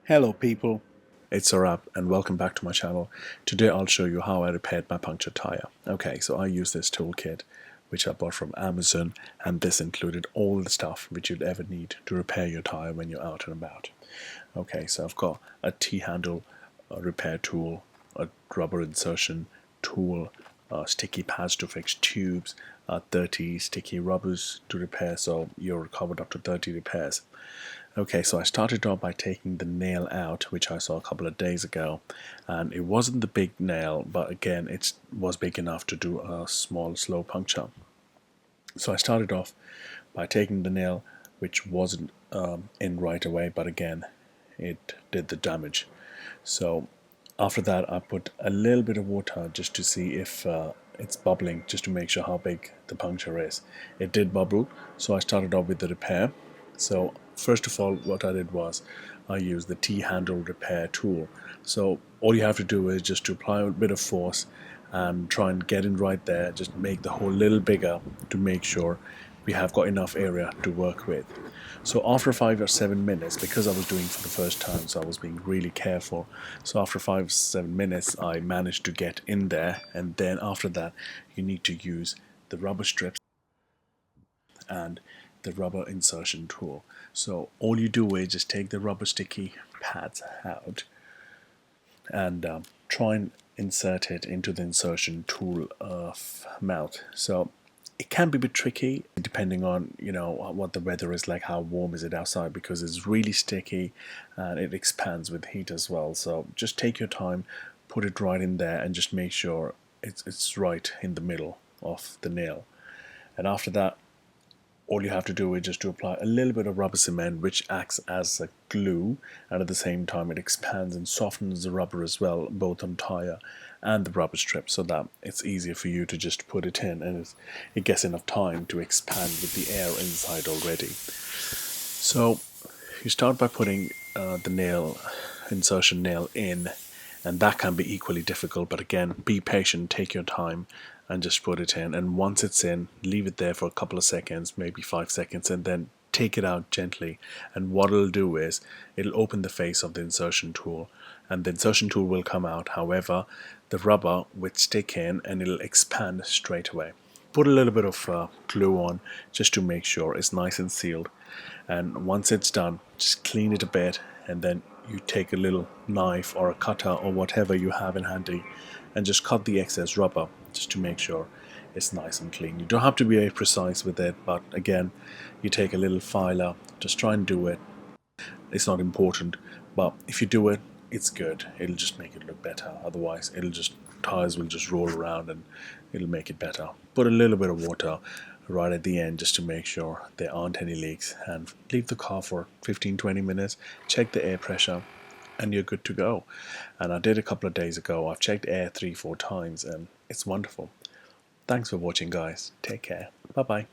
Hello people, it's Arab and welcome back to my channel. Today I'll show you how I repaired my punctured tire. Okay, so I use this toolkit which I bought from Amazon, and this included all the stuff which you'd ever need to repair your tire when you're out and about. Okay, so I've got a T-handle repair tool, a rubber insertion tool, sticky pads to fix tubes, 30 sticky rubbers to repair, so you're covered up to 30 repairs. Okay, so I started off by taking the nail out, which I saw a couple of days ago, and it wasn't the big nail, but again it was big enough to do a small slow puncture. So I started off by taking the nail which wasn't in right away, but again it did the damage. So after that I put a little bit of water just to see if it's bubbling, just to make sure how big the puncture is. It did bubble, so I started off with the repair. So first of all, what I did was I used the T-handle repair tool. So all you have to do is just to apply a bit of force and try and get in right there, just make the hole a little bigger to make sure we have got enough area to work with. So after 5 or 7 minutes, because I was doing it for the first time, so I was being really careful, so after 5 or 7 minutes I managed to get in there, and then after that you need to use the rubber strips and the rubber insertion tool. So all you do is just take the rubber sticky pads out and try and insert it into the insertion tool mouth. So it can be a bit tricky depending on what the weather is like, how warm is it outside, because it's really sticky and it expands with heat as well. So just take your time, put it right in there and just make sure it's right in the middle of the nail. And after that, all you have to do is just to apply a little bit of rubber cement, which acts as a glue, and at the same time it expands and softens the rubber as well, both on tire and the rubber strip, so that it's easier for you to just put it in and it gets enough time to expand with the air inside already. So you start by putting the nail insertion nail in, and that can be equally difficult, but again, be patient, take your time and just put it in. And once it's in, leave it there for a couple of seconds, maybe 5 seconds, and then take it out gently. And what it'll do is it'll open the face of the insertion tool, and the insertion tool will come out. However, the rubber will stick in and it'll expand straight away. Put a little bit of glue on just to make sure it's nice and sealed, and once it's done, just clean it a bit, and then you take a little knife or a cutter or whatever you have in handy and just cut the excess rubber just to make sure it's nice and clean. You don't have to be very precise with it, but again, you take a little filer, just try and do it. It's not important, but if you do it, it's good. It'll just make it look better. Otherwise, tires will just roll around and it'll make it better. Put a little bit of water right at the end just to make sure there aren't any leaks, and leave the car for 15-20 minutes. Check the air pressure and you're good to go. And I did a couple of days ago. I've checked air 3-4 times and it's wonderful. Thanks for watching, guys. Take care. Bye bye.